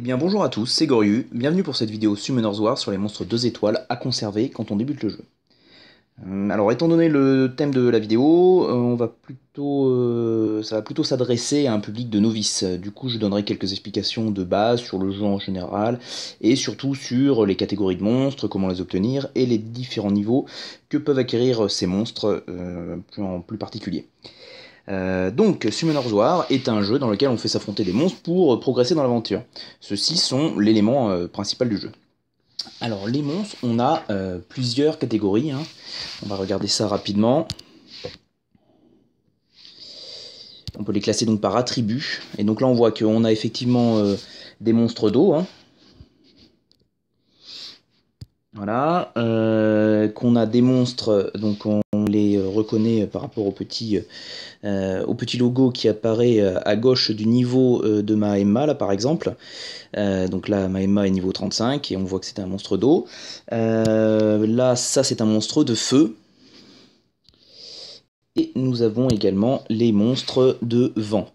Eh bien bonjour à tous, c'est Goryu, bienvenue pour cette vidéo Summoner's War sur les monstres 2 étoiles à conserver quand on débute le jeu. Alors étant donné le thème de la vidéo, ça va plutôt s'adresser à un public de novices. Du coup je donnerai quelques explications de base sur le jeu en général, et surtout sur les catégories de monstres, comment les obtenir, et les différents niveaux que peuvent acquérir ces monstres en plus particulier. Donc, Summoner's War est un jeu dans lequel on fait s'affronter des monstres pour progresser dans l'aventure. Ceux-ci sont l'élément principal du jeu. Alors, les monstres, on a plusieurs catégories, hein. On va regarder ça rapidement. On peut les classer donc par attributs. Et donc là, on voit qu'on a effectivement des monstres d'eau, hein. Voilà, qu'on a des monstres, donc on les reconnaît par rapport au petit logo qui apparaît à gauche du niveau de ma Emma, là par exemple. Donc là, ma Emma est niveau 35 et on voit que c'est un monstre d'eau. Là, ça c'est un monstre de feu. Et nous avons également les monstres de vent.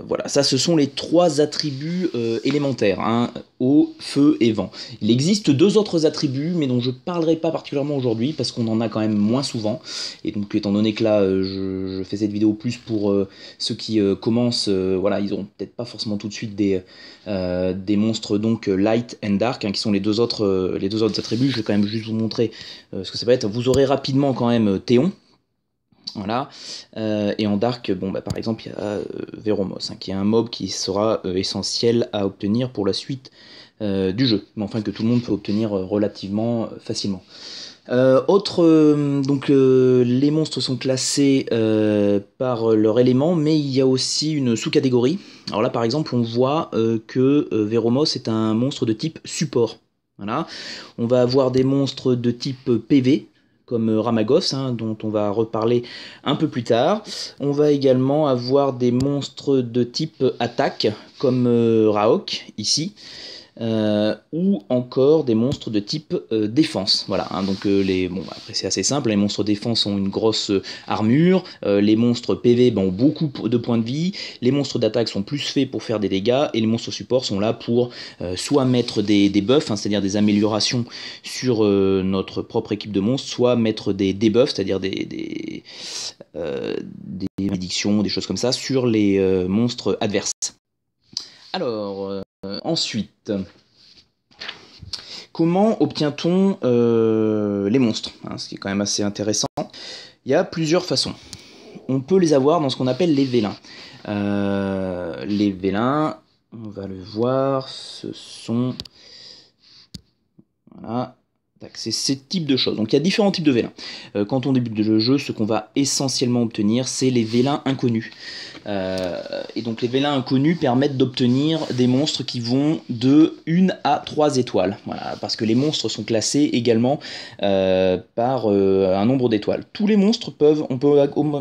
Voilà, ça ce sont les trois attributs élémentaires, hein, eau, feu et vent. Il existe deux autres attributs, mais dont je ne parlerai pas particulièrement aujourd'hui, parce qu'on en a quand même moins souvent. Et donc étant donné que là, je fais cette vidéo plus pour ceux qui commencent, voilà, ils n'auront peut-être pas forcément tout de suite des monstres donc light and dark, hein, qui sont les deux autres attributs. Je vais quand même juste vous montrer ce que ça va être. Vous aurez rapidement quand même Théon. Voilà, et en Dark, bon, par exemple, il y a Veromos, hein, qui est un mob qui sera essentiel à obtenir pour la suite du jeu, mais enfin que tout le monde peut obtenir relativement facilement. Donc les monstres sont classés par leur élément, mais il y a aussi une sous-catégorie. Alors là, par exemple, on voit que Veromos est un monstre de type support. Voilà. On va avoir des monstres de type PV, comme Ramagos, hein, dont on va reparler un peu plus tard. On va également avoir des monstres de type attaque, comme Raok, ici, ou encore des monstres de type défense. Voilà, hein, donc après c'est assez simple, les monstres défense ont une grosse armure, les monstres PV ont beaucoup de points de vie, les monstres d'attaque sont plus faits pour faire des dégâts, et les monstres support sont là pour soit mettre des buffs, hein, c'est-à-dire des améliorations sur notre propre équipe de monstres, soit mettre des debuffs, c'est-à-dire des malédictions, des choses comme ça, sur les monstres adverses. Alors, ensuite, comment obtient-on les monstres, hein, ce qui est quand même assez intéressant. Il y a plusieurs façons. On peut les avoir dans ce qu'on appelle les vélins. Les vélins, on va le voir, ce sont... Voilà. C'est ce type de choses. Donc il y a différents types de vélins. Quand on débute le jeu, ce qu'on va essentiellement obtenir, c'est les vélins inconnus. Et donc les vélins inconnus permettent d'obtenir des monstres qui vont de 1 à 3 étoiles. Voilà, parce que les monstres sont classés également par un nombre d'étoiles. On peut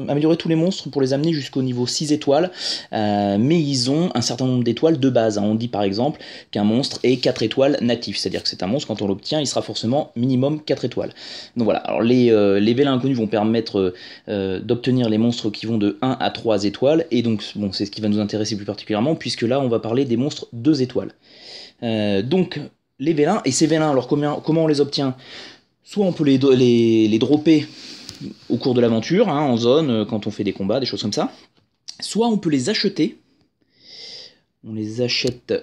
améliorer tous les monstres pour les amener jusqu'au niveau 6 étoiles, mais ils ont un certain nombre d'étoiles de base. On dit par exemple qu'un monstre est 4 étoiles natif, c'est-à-dire que c'est un monstre, quand on l'obtient, il sera forcément minimum 4 étoiles. Donc voilà, alors les vélins inconnus vont permettre d'obtenir les monstres qui vont de 1 à 3 étoiles, et donc bon, c'est ce qui va nous intéresser plus particulièrement, puisque là on va parler des monstres 2 étoiles. Donc les vélins, et ces vélins, alors comment on les obtient? Soit on peut les dropper au cours de l'aventure, hein, en zone, quand on fait des combats, des choses comme ça. Soit on peut les acheter. On les achète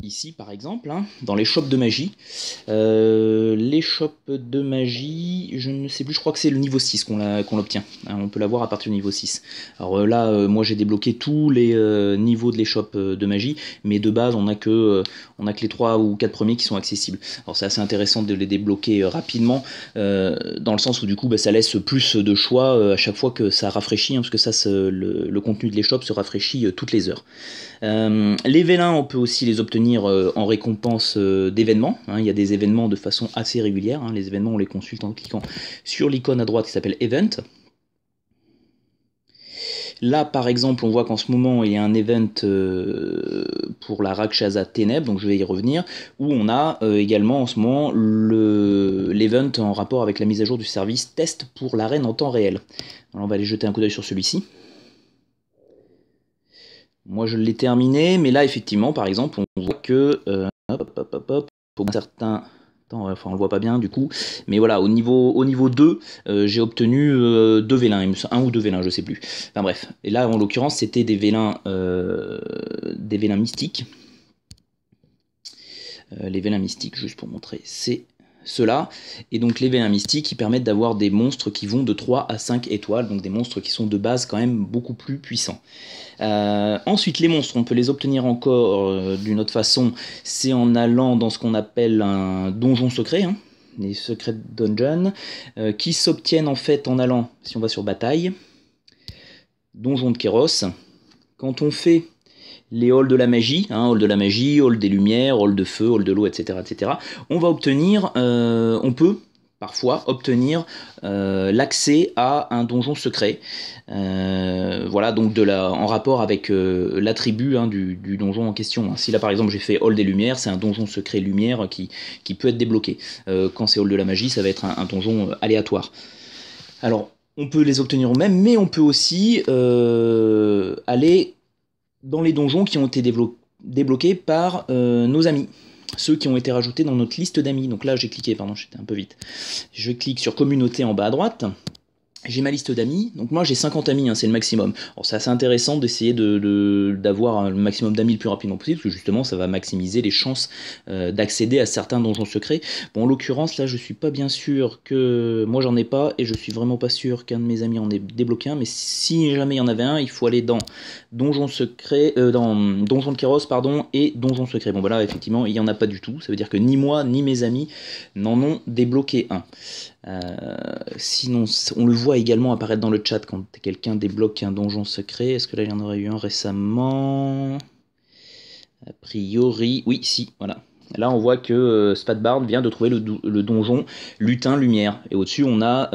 ici par exemple, hein, dans les shops de magie. Les shops de magie, je ne sais plus, je crois que c'est le niveau 6 qu'on l'obtient, hein, on peut l'avoir à partir du niveau 6. Alors là, moi j'ai débloqué tous les niveaux de les shops de magie, mais de base on a que les 3 ou 4 premiers qui sont accessibles. Alors c'est assez intéressant de les débloquer rapidement, dans le sens où du coup ça laisse plus de choix à chaque fois que ça rafraîchit, hein, parce que ça, le contenu de les shops se rafraîchit toutes les heures. Les vélins, on peut aussi les obtenir en récompense d'événements, hein. Il y a des événements de façon assez régulière, hein. Les événements on les consulte en cliquant sur l'icône à droite qui s'appelle Event. Là par exemple on voit qu'en ce moment il y a un event pour la Rakshasa Ténèbres, donc je vais y revenir, où on a également en ce moment l'event en rapport avec la mise à jour du service test pour l'arène en temps réel. Alors on va aller jeter un coup d'œil sur celui-ci. Moi je l'ai terminé, mais là effectivement par exemple on voit que pour certains... Attends, enfin on le voit pas bien du coup, mais voilà, au niveau 2, j'ai obtenu 2 vélins, un ou deux vélins, je sais plus. Enfin bref, et là en l'occurrence c'était des vélins mystiques. Les vélins mystiques, juste pour montrer, c'est ceux-là. Et donc les vélins mystiques qui permettent d'avoir des monstres qui vont de 3 à 5 étoiles, donc des monstres qui sont de base quand même beaucoup plus puissants. Ensuite, les monstres, on peut les obtenir encore d'une autre façon, c'est en allant dans ce qu'on appelle un donjon secret, hein, les secret dungeons, qui s'obtiennent en fait en allant, si on va sur bataille, donjon de Kéros. Quand on fait les halls de la magie, hein, hall de la magie, hall des lumières, hall de feu, hall de l'eau, etc., on va obtenir, on peut parfois obtenir l'accès à un donjon secret. Voilà, donc en rapport avec l'attribut hein, du donjon en question. Si là par exemple j'ai fait hall des lumières, c'est un donjon secret lumière qui peut être débloqué. Quand c'est hall de la magie, ça va être un donjon aléatoire. Alors, on peut les obtenir nous-mêmes, mais on peut aussi aller dans les donjons qui ont été débloqués par nos amis, ceux qui ont été rajoutés dans notre liste d'amis. Donc là j'ai cliqué, pardon, j'étais un peu vite. Je clique sur communauté en bas à droite. J'ai ma liste d'amis, donc moi j'ai 50 amis, hein, c'est le maximum. Alors c'est assez intéressant d'essayer d'avoir le maximum d'amis le plus rapidement possible, parce que justement ça va maximiser les chances d'accéder à certains donjons secrets. Bon en l'occurrence là je suis pas bien sûr que... Moi j'en ai pas, et je suis vraiment pas sûr qu'un de mes amis en ait débloqué un, mais si jamais il y en avait un, il faut aller dans donjon secret, dans donjon de Kéros, pardon, et donjon secret. Bon bah là effectivement il y en a pas du tout, ça veut dire que ni moi ni mes amis n'en ont débloqué un. Sinon, on le voit également apparaître dans le chat quand quelqu'un débloque un donjon secret. Est-ce que là il y en aurait eu un récemment? A priori, oui, si, voilà. Là on voit que Spatbard vient de trouver le donjon Lutin Lumière. Et au-dessus on a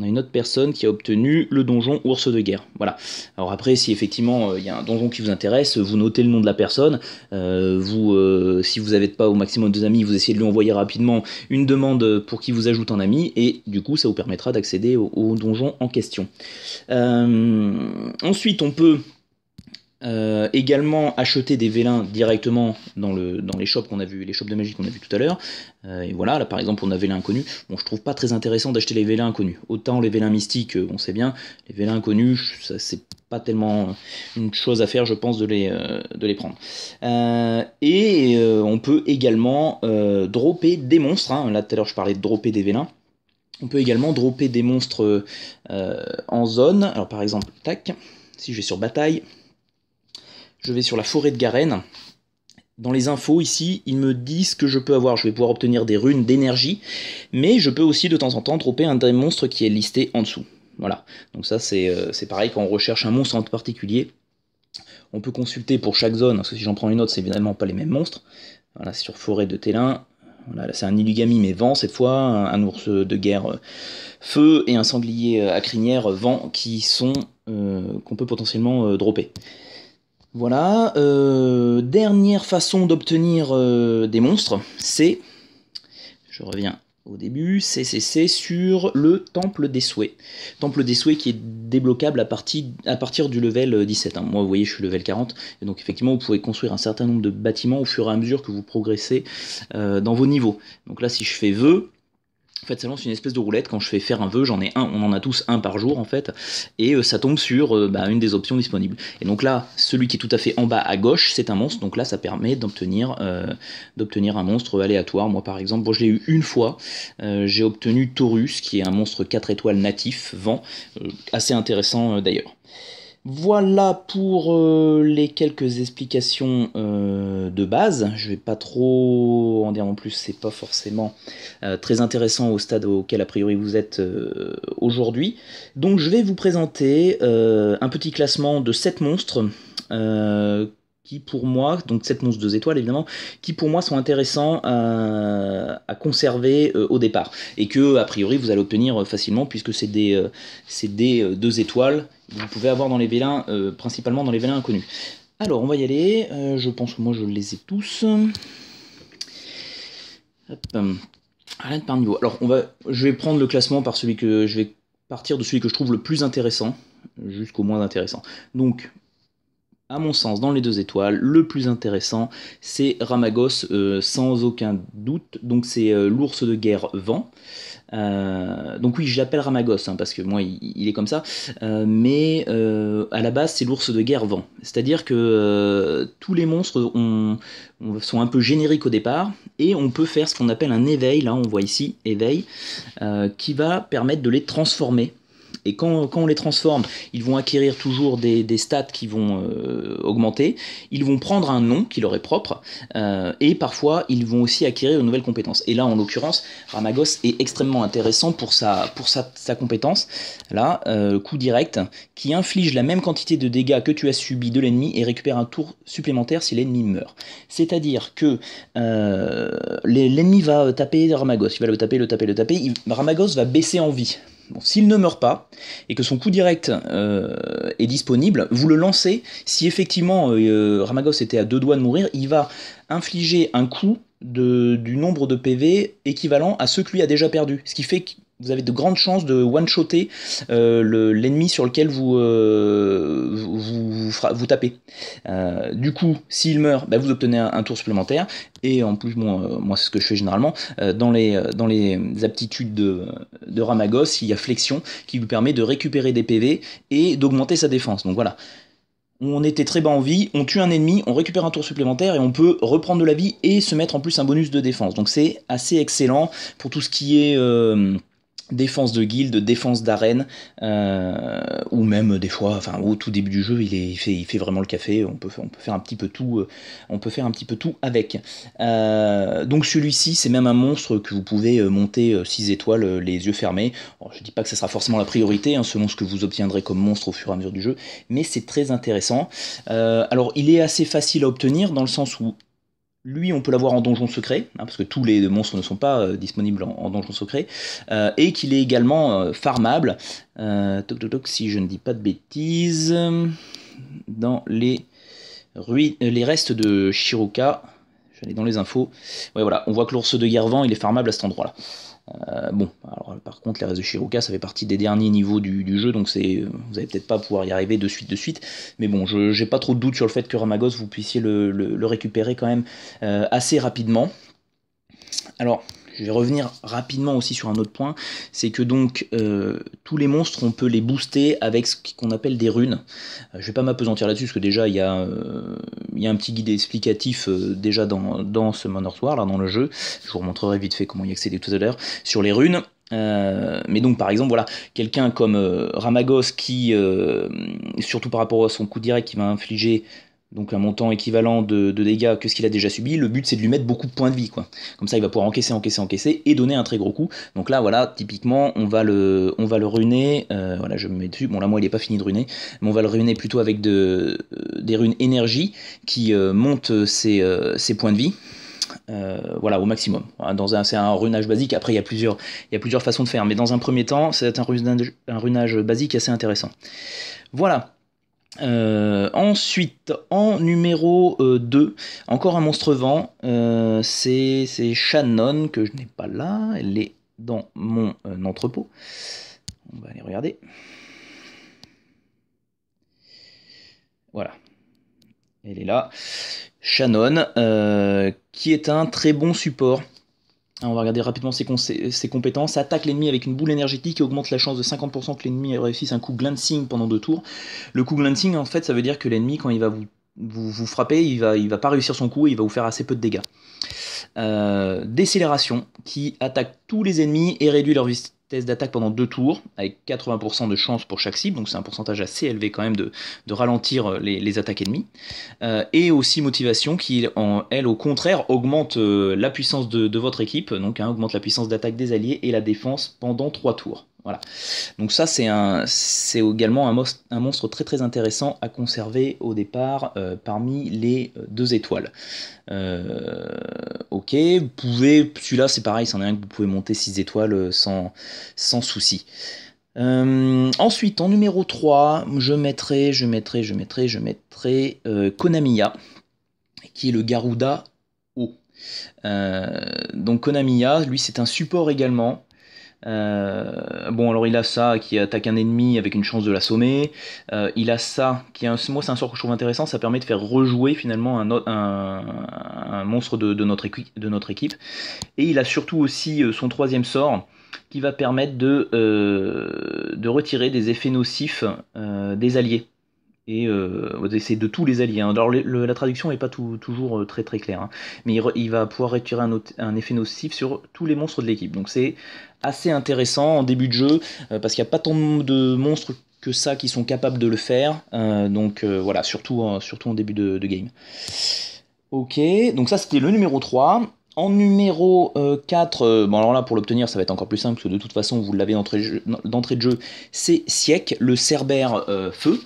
une autre personne qui a obtenu le donjon Ours de Guerre. Voilà. Alors après, si effectivement il y a un donjon qui vous intéresse, vous notez le nom de la personne. Si vous n'avez pas au maximum de amis, vous essayez de lui envoyer rapidement une demande pour qu'il vous ajoute en ami, et du coup, ça vous permettra d'accéder au donjon en question. Ensuite, on peut également acheter des vélins directement dans les shops qu'on a vu, les shops de magie qu'on a vu tout à l'heure. Et voilà, là par exemple on a vélins inconnus. Bon, je trouve pas très intéressant d'acheter les vélins inconnus. Autant les vélins mystiques, on sait bien, les vélins inconnus, c'est pas tellement une chose à faire, je pense, de les prendre. On peut également dropper des monstres. Hein. Là tout à l'heure je parlais de dropper des vélins. On peut également dropper des monstres en zone. Alors par exemple, tac, si je vais sur bataille, je vais sur la forêt de Garenne. Dans les infos ici, ils me disent que je peux avoir, je vais pouvoir obtenir des runes d'énergie, mais je peux aussi de temps en temps dropper un des monstres qui est listé en dessous. Voilà, donc ça c'est pareil quand on recherche un monstre en particulier. On peut consulter pour chaque zone, parce que si j'en prends une autre, c'est évidemment pas les mêmes monstres. Voilà, sur forêt de Télin, voilà, c'est un Illugami mais vent cette fois, un ours de guerre feu et un sanglier à crinière vent qui sont qu'on peut potentiellement dropper. Voilà, dernière façon d'obtenir des monstres, c'est, je reviens au début, c'est sur le Temple des Souhaits. Temple des Souhaits qui est débloquable à partir du level 17. Hein. Moi, vous voyez, je suis level 40, et donc effectivement, vous pouvez construire un certain nombre de bâtiments au fur et à mesure que vous progressez dans vos niveaux. Donc là, si je fais vœu, en fait, ça lance une espèce de roulette. Quand je fais faire un vœu, j'en ai un, on en a tous un par jour en fait, et ça tombe sur une des options disponibles. Et donc là, celui qui est tout à fait en bas à gauche, c'est un monstre, donc là ça permet d'obtenir un monstre aléatoire. Moi par exemple, je l'ai eu une fois, j'ai obtenu Taurus, qui est un monstre 4 étoiles natif, vent, assez intéressant d'ailleurs. Voilà pour les quelques explications de base. Je vais pas trop en dire en plus, c'est pas forcément très intéressant au stade auquel a priori vous êtes aujourd'hui. Donc je vais vous présenter un petit classement de 7 monstres qui pour moi, donc 7 monstres 2 étoiles évidemment, qui pour moi sont intéressants à conserver au départ, et que a priori vous allez obtenir facilement puisque c'est des 2 étoiles que vous pouvez avoir dans les vélins, principalement dans les vélins inconnus. Alors on va y aller, je pense que moi je les ai tous. Hop. Rien par niveau. Alors je vais prendre le classement par je vais partir de celui que je trouve le plus intéressant, jusqu'au moins intéressant. Donc à mon sens, dans les 2 étoiles, le plus intéressant, c'est Ramagos, sans aucun doute. Donc c'est l'ours de guerre vent. Donc oui, je l'appelle Ramagos, hein, parce que moi, il est comme ça. Mais à la base, c'est l'ours de guerre vent. C'est-à-dire que tous les monstres sont un peu génériques au départ, et on peut faire ce qu'on appelle un éveil, là on voit ici, éveil, qui va permettre de les transformer. Et quand on les transforme, ils vont acquérir toujours des stats qui vont augmenter, ils vont prendre un nom qui leur est propre, et parfois ils vont aussi acquérir de nouvelles compétences. Et là, en l'occurrence, Ramagos est extrêmement intéressant pour sa compétence, là, coup direct, qui inflige la même quantité de dégâts que tu as subi de l'ennemi et récupère un tour supplémentaire si l'ennemi meurt. C'est-à-dire que l'ennemi va taper Ramagos, il va le taper, Ramagos va baisser en vie. Bon, s'il ne meurt pas, et que son coup direct est disponible, vous le lancez. Si effectivement Ramagos était à 2 doigts de mourir, il va infliger un coup du nombre de PV équivalent à ceux que lui a déjà perdu. Ce qui fait que vous avez de grandes chances de one-shotter l'ennemi sur lequel vous tapez. Du coup, s'il meurt, bah, vous obtenez un tour supplémentaire. Et en plus, moi c'est ce que je fais généralement, dans les aptitudes de Ramagos, il y a flexion qui lui permet de récupérer des PV et d'augmenter sa défense. Donc voilà, on était très bas en vie, on tue un ennemi, on récupère un tour supplémentaire et on peut reprendre de la vie et se mettre en plus un bonus de défense. Donc c'est assez excellent pour tout ce qui est défense de guilde, défense d'arène, ou même des fois, enfin au tout début du jeu, il fait vraiment le café. On peut faire un petit peu tout, avec. Donc celui-ci, c'est même un monstre que vous pouvez monter 6 étoiles les yeux fermés. Alors, je dis pas que ce sera forcément la priorité, hein, selon ce que vous obtiendrez comme monstre au fur et à mesure du jeu, mais c'est très intéressant. Alors il est assez facile à obtenir dans le sens où lui, on peut l'avoir en donjon secret, hein, parce que tous les monstres ne sont pas disponibles en donjon secret, et qu'il est également farmable, si je ne dis pas de bêtises, dans les restes de Shiroka. J'allais dans les infos. Ouais, voilà, on voit que l'ours de guerre vent, il est farmable à cet endroit-là. Bon, alors par contre, les restes de Shiroka, ça fait partie des derniers niveaux du jeu, donc vous allez peut-être pas pouvoir y arriver de suite. Mais bon, j'ai pas trop de doute sur le fait que Ramagos, vous puissiez le récupérer quand même assez rapidement. Alors, je vais revenir rapidement aussi sur un autre point, c'est que donc tous les monstres, on peut les booster avec ce qu'on appelle des runes. Je vais pas m'apesantir là-dessus, parce que déjà il y a un petit guide explicatif déjà dans ce Monorsoir, là dans le jeu. Je vous remontrerai vite fait comment y accéder tout à l'heure, sur les runes. Mais donc par exemple, voilà, quelqu'un comme Ramagos qui, surtout par rapport à son coup direct, qui va infliger donc un montant équivalent de dégâts que ce qu'il a déjà subi, le but c'est de lui mettre beaucoup de points de vie, quoi. Comme ça il va pouvoir encaisser et donner un très gros coup. Donc là voilà, typiquement on va le runer, voilà, je me mets dessus, bon là moi il est pas fini de runer, mais on va le runer plutôt avec des runes énergie qui montent ses points de vie. Voilà, au maximum. C'est un runage basique. Après, il y a plusieurs façons de faire, mais dans un premier temps, c'est un runage basique assez intéressant. Voilà. Ensuite, en numéro 2, encore un monstre vent, c'est Shannon, que je n'ai pas là, elle est dans mon entrepôt. On va aller regarder. Voilà. Elle est là. Shannon, qui est un très bon support. On va regarder rapidement ses compétences. Attaque l'ennemi avec une boule énergétique et augmente la chance de 50% que l'ennemi réussisse un coup glancing pendant 2 tours. Le coup glancing, en fait, ça veut dire que l'ennemi, quand il va vous frapper, il va pas réussir son coup et il va vous faire assez peu de dégâts. Décélération, qui attaque tous les ennemis et réduit leur vitesse d'attaque pendant 2 tours, avec 80% de chance pour chaque cible, donc c'est un pourcentage assez élevé quand même de ralentir les attaques ennemies. Et aussi motivation, qui elle au contraire augmente la puissance de votre équipe, donc augmente la puissance d'attaque des alliés et la défense pendant 3 tours. Voilà. Donc ça c'est également un monstre très très intéressant à conserver au départ parmi les 2 étoiles. Ok, vous pouvez, celui-là c'est pareil, c'en est un que vous pouvez monter 6 étoiles sans souci. Ensuite, en numéro 3, je mettrai Konamiya, qui est le Garuda O. Donc Konamiya, lui c'est un support également. Bon, alors il a ça qui attaque un ennemi avec une chance de l'assommer. Il a ça qui est moi c'est un sort que je trouve intéressant, ça permet de faire rejouer finalement un monstre de notre équipe. Et il a surtout aussi son troisième sort qui va permettre de retirer des effets nocifs des alliés. Et c'est de tous les alliés. Hein. Alors la traduction n'est pas toujours très très claire, hein. Mais il va pouvoir retirer un effet nocif sur tous les monstres de l'équipe. Donc c'est assez intéressant en début de jeu, parce qu'il n'y a pas tant de monstres que ça qui sont capables de le faire. Voilà, surtout en début de game. Ok, donc ça c'était le numéro 3. En numéro 4, bon alors là pour l'obtenir ça va être encore plus simple, parce que de toute façon vous l'avez d'entrée de jeu, c'est Siek, le Cerbère feu,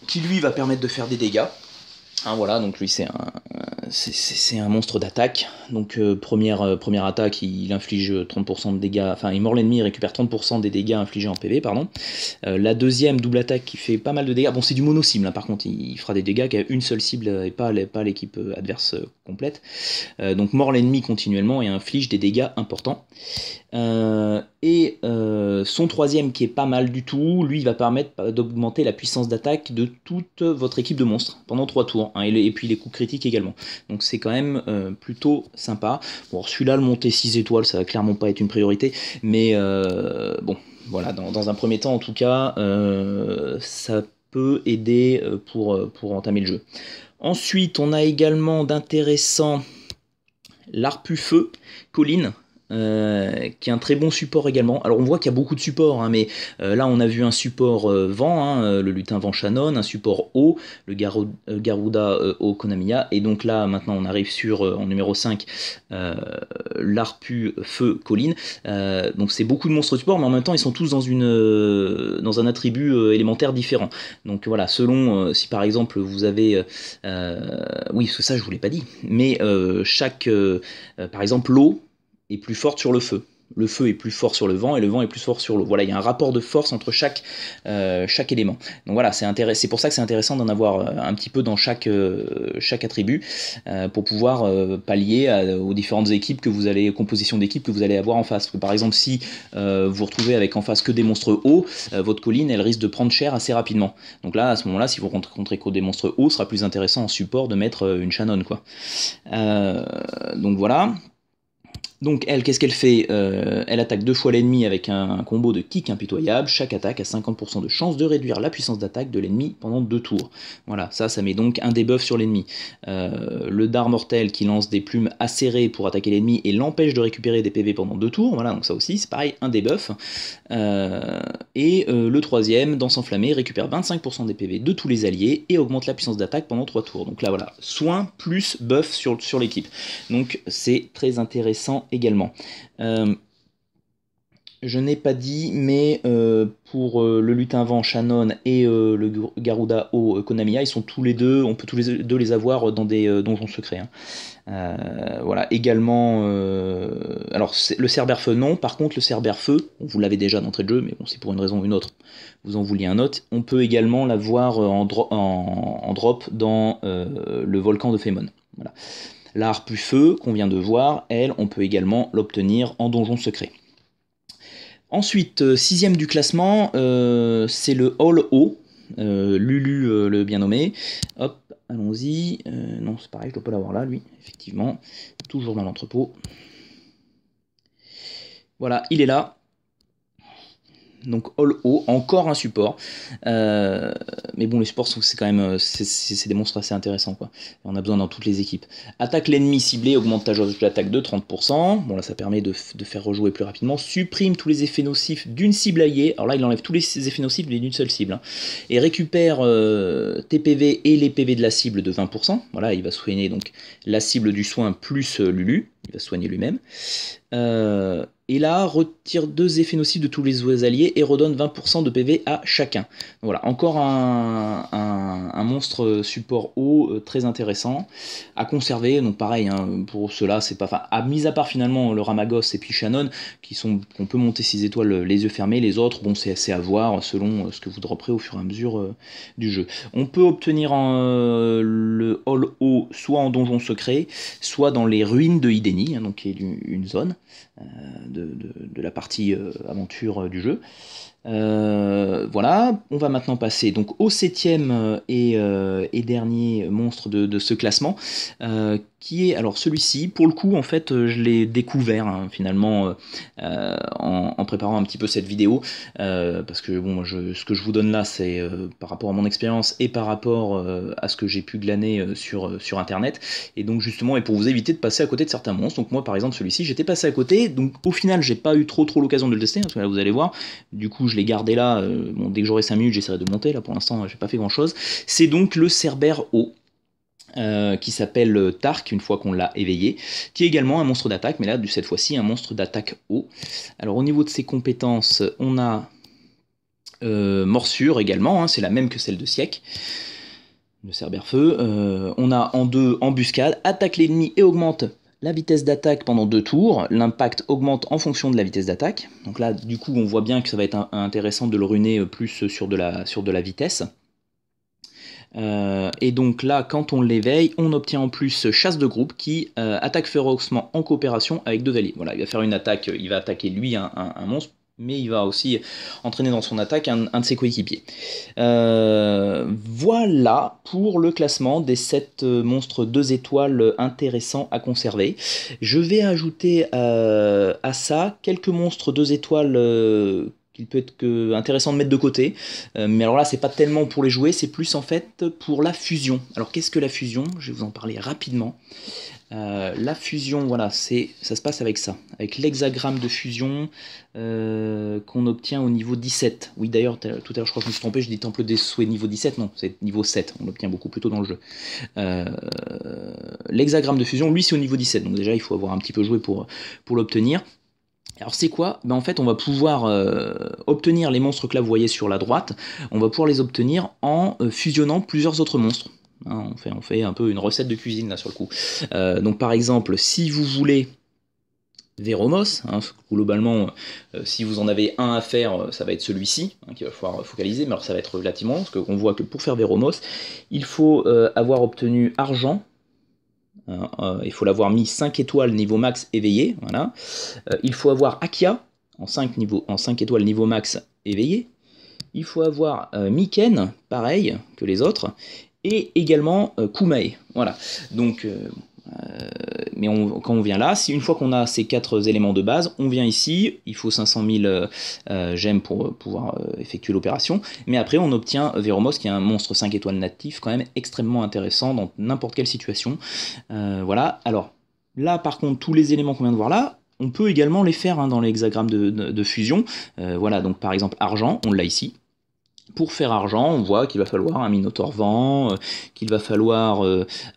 qui lui va permettre de faire des dégâts. Hein, voilà, donc lui c'est un monstre d'attaque. Donc première attaque, il inflige 30% de dégâts, enfin il mord l'ennemi, il récupère 30% des dégâts infligés en PV, pardon. La deuxième, double attaque, qui fait pas mal de dégâts. Bon, c'est du mono-cible, hein, par contre, il fera des dégâts qu'à une seule cible et pas l'équipe adverse complète. Donc mord l'ennemi continuellement et inflige des dégâts importants. Son troisième qui est pas mal du tout, lui il va permettre d'augmenter la puissance d'attaque de toute votre équipe de monstres pendant 3 tours, hein, et puis les coups critiques également. Donc c'est quand même plutôt sympa. Bon, celui-là, le monter 6 étoiles, ça va clairement pas être une priorité, mais bon, voilà, dans un premier temps en tout cas, ça peut aider pour entamer le jeu. Ensuite, on a également d'intéressant l'Arpufeu, Colline. Qui est un très bon support également. Alors on voit qu'il y a beaucoup de supports, hein, mais là on a vu un support vent, hein, le lutin vent Shannon, un support eau, le Garuda eau Konamiya, et donc là maintenant on arrive sur en numéro 5 l'Arpu feu Colline. Donc c'est beaucoup de monstres support, mais en même temps ils sont tous dans un attribut élémentaire différent. Donc voilà, selon si par exemple vous avez oui, parce que ça je vous l'ai pas dit, mais par exemple l'eau est plus forte sur le feu. Le feu est plus fort sur le vent et le vent est plus fort sur l'eau. Voilà, il y a un rapport de force entre chaque élément. Donc voilà, c'est pour ça que c'est intéressant d'en avoir un petit peu dans chaque attribut pour pouvoir pallier aux différentes équipes compositions d'équipes que vous allez avoir en face. Parce que par exemple, si vous vous retrouvez avec en face que des monstres hauts, votre colline, elle risque de prendre cher assez rapidement. Donc là, à ce moment-là, si vous rencontrez que des monstres hauts, ce sera plus intéressant en support de mettre une Shannon, quoi. Donc voilà. Donc elle, qu'est-ce qu'elle fait? Elle attaque 2 fois l'ennemi avec un combo de kick impitoyable. Chaque attaque a 50% de chance de réduire la puissance d'attaque de l'ennemi pendant 2 tours. Voilà, ça met donc un debuff sur l'ennemi. Le dard mortel qui lance des plumes acérées pour attaquer l'ennemi et l'empêche de récupérer des PV pendant 2 tours. Voilà, donc ça aussi c'est pareil, un debuff. Le troisième, danse enflammée, récupère 25% des PV de tous les alliés et augmente la puissance d'attaque pendant 3 tours. Donc là voilà, soin plus buff sur l'équipe. Donc c'est très intéressant également. Je n'ai pas dit, mais pour le lutin vent Shannon et le Garuda au Konamiya, ils sont tous les deux, on peut tous les deux les avoir dans des donjons secrets, hein. Voilà, également, alors le Cerbère feu non, par contre le Cerbère feu, vous l'avez déjà d'entrée de jeu, mais bon, c'est pour une raison ou une autre, vous en vouliez un autre, on peut également l'avoir en drop dans le volcan de Fémon. Voilà. La harpe feu qu'on vient de voir, elle, on peut également l'obtenir en donjon secret. Ensuite, 6ème du classement, c'est le All O, Lulu le bien nommé. Hop, allons-y. Non, c'est pareil, je dois pas l'avoir là, lui, effectivement. Toujours dans l'entrepôt. Voilà, il est là. Donc All O, encore un support, mais bon, les supports c'est quand même c'est des monstres assez intéressants, quoi. On a besoin dans toutes les équipes. Attaque l'ennemi ciblé, augmente ta jauge d'attaque de 30%, bon là ça permet de faire rejouer plus rapidement. Supprime tous les effets nocifs d'une cible alliée, alors là il enlève tous les effets nocifs mais d'une seule cible, hein. Et récupère tes PV et les PV de la cible de 20%, voilà, il va soigner donc la cible du soin plus Lulu, il va soigner lui-même. Et là, retire 2 effets nocifs de tous les alliés et redonne 20% de PV à chacun. Voilà, encore un monstre support haut très intéressant à conserver. Donc pareil, hein, pour ceux-là, c'est pas... Enfin, mis à part finalement le Ramagos et puis Shannon, qu'on peut monter 6 étoiles les yeux fermés. Les autres, bon, c'est à voir selon ce que vous dropperez au fur et à mesure du jeu. On peut obtenir le All O soit en donjon secret, soit dans les ruines de Hideni, hein, donc qui est une zone de la partie aventure du jeu. Voilà, on va maintenant passer donc au 7e et dernier monstre de ce classement, qui est alors celui-ci. Pour le coup, en fait, je l'ai découvert hein, finalement en préparant un petit peu cette vidéo, parce que bon, ce que je vous donne là, c'est par rapport à mon expérience et par rapport à ce que j'ai pu glaner sur internet, et donc justement, et pour vous éviter de passer à côté de certains monstres. Donc moi, par exemple, celui-ci, j'étais passé à côté, donc au final, j'ai pas eu trop l'occasion de le tester, parce que là, vous allez voir, du coup, je l'ai gardé là. Bon, dès que j'aurai 5 minutes, j'essaierai de monter. Là, pour l'instant, j'ai pas fait grand chose. C'est donc le Cerbère O. Qui s'appelle Tark, une fois qu'on l'a éveillé, qui est également un monstre d'attaque, mais là, cette fois-ci, un monstre d'attaque haut. Alors, au niveau de ses compétences, on a morsure également, hein, c'est la même que celle de Siek, le Cerbère Feu. On a en 2 embuscade, attaque l'ennemi et augmente la vitesse d'attaque pendant 2 tours. L'impact augmente en fonction de la vitesse d'attaque. Donc là, du coup, on voit bien que ça va être intéressant de le runer plus sur de la vitesse. Et donc là, quand on l'éveille, on obtient en plus chasse de groupe qui attaque férocement en coopération avec 2 alliés. Voilà, il va faire une attaque, il va attaquer lui un monstre, mais il va aussi entraîner dans son attaque un de ses coéquipiers. Voilà pour le classement des 7 monstres 2 étoiles intéressants à conserver. Je vais ajouter à ça quelques monstres 2 étoiles qu'il peut être intéressant de mettre de côté, mais alors là c'est pas tellement pour les jouer, c'est plus en fait pour la fusion. Alors qu'est-ce que la fusion? Je vais vous en parler rapidement. La fusion, voilà, ça se passe avec ça, avec l'hexagramme de fusion qu'on obtient au niveau 17. Oui, d'ailleurs, tout à l'heure, je crois que je me suis trompé, je dis temple des souhaits niveau 17, non, c'est niveau 7, on l'obtient beaucoup plus tôt dans le jeu. L'hexagramme de fusion, lui, c'est au niveau 17, donc déjà, il faut avoir un petit peu joué pour l'obtenir. Alors c'est quoi? Ben en fait on va pouvoir obtenir les monstres que là vous voyez sur la droite, on va pouvoir les obtenir en fusionnant plusieurs autres monstres. Hein, on fait un peu une recette de cuisine là sur le coup. Donc par exemple, si vous voulez Véromos, hein, globalement si vous en avez un à faire, ça va être celui-ci, hein, qu'il va falloir focaliser, mais alors ça va être relativement long, parce qu'on voit que pour faire Véromos, il faut avoir obtenu argent. Il faut l'avoir mis 5 étoiles niveau max éveillé, voilà. Il faut avoir Akia en 5 étoiles niveau max éveillé. Il faut avoir Miken, pareil que les autres, et également Kumae, voilà. Donc, mais quand on vient là, une fois qu'on a ces 4 éléments de base, on vient ici, il faut 500 000 gemmes pour pouvoir effectuer l'opération, mais après on obtient Véromos, qui est un monstre 5 étoiles natif, quand même extrêmement intéressant dans n'importe quelle situation. Voilà, alors là par contre, tous les éléments qu'on vient de voir là, on peut également les faire hein, dans l'hexagramme de fusion. Voilà, donc par exemple argent, on l'a ici. Pour faire argent, on voit qu'il va falloir un minotaure vent, qu'il va falloir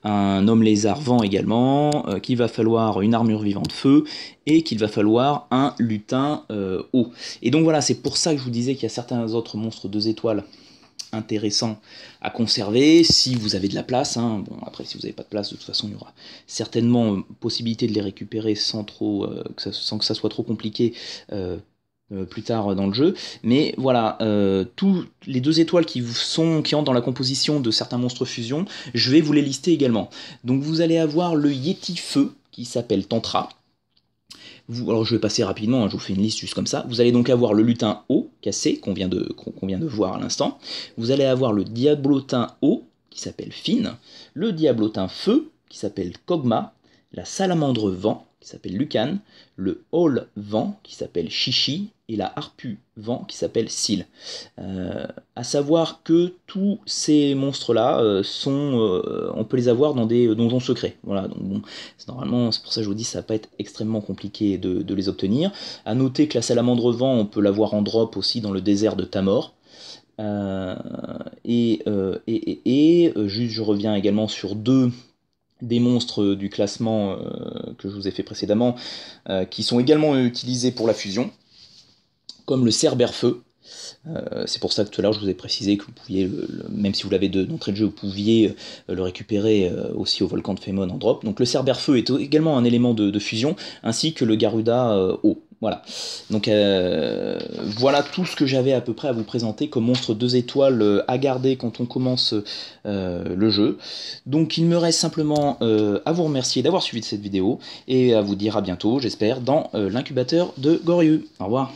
un homme lézard vent également, qu'il va falloir une armure vivante feu, et qu'il va falloir un lutin eau. Et donc voilà, c'est pour ça que je vous disais qu'il y a certains autres monstres 2 étoiles intéressants à conserver, si vous avez de la place. Hein. Bon, après, si vous n'avez pas de place, de toute façon, il y aura certainement possibilité de les récupérer sans que ça soit trop compliqué, plus tard dans le jeu, mais voilà, tous les 2 étoiles qui entrent dans la composition de certains monstres fusion, je vais vous les lister également. Donc vous allez avoir le Yeti Feu, qui s'appelle Tantra. Alors je vais passer rapidement, hein, je vous fais une liste juste comme ça. Vous allez donc avoir le lutin haut, cassé, qu'on vient de voir à l'instant. Vous allez avoir le diablotin haut, qui s'appelle Fine, le diablotin feu, qui s'appelle Kogma, la salamandre vent, qui s'appelle Lucan, le hall vent, qui s'appelle Chichi, et la harpue vent, qui s'appelle Seal. À savoir que tous ces monstres-là on peut les avoir dans des donjons secrets. Voilà, donc bon, normalement, c'est pour ça que je vous dis, ça va pas être extrêmement compliqué de les obtenir. À noter que la salamandre vent, on peut l'avoir en drop aussi dans le désert de Tamor. Juste, je reviens également sur des monstres du classement que je vous ai fait précédemment, qui sont également utilisés pour la fusion, comme le Cerbère Feu. C'est pour ça que tout à l'heure je vous ai précisé que vous pouviez, même si vous l'avez d'entrée de jeu, vous pouviez le récupérer aussi au volcan de Fémon en drop. Donc le Cerbère Feu est également un élément de fusion, ainsi que le Garuda eau. Voilà, donc voilà tout ce que j'avais à peu près à vous présenter comme monstre 2 étoiles à garder quand on commence le jeu. Donc il me reste simplement à vous remercier d'avoir suivi cette vidéo et à vous dire à bientôt, j'espère, dans l'incubateur de Goryu. Au revoir.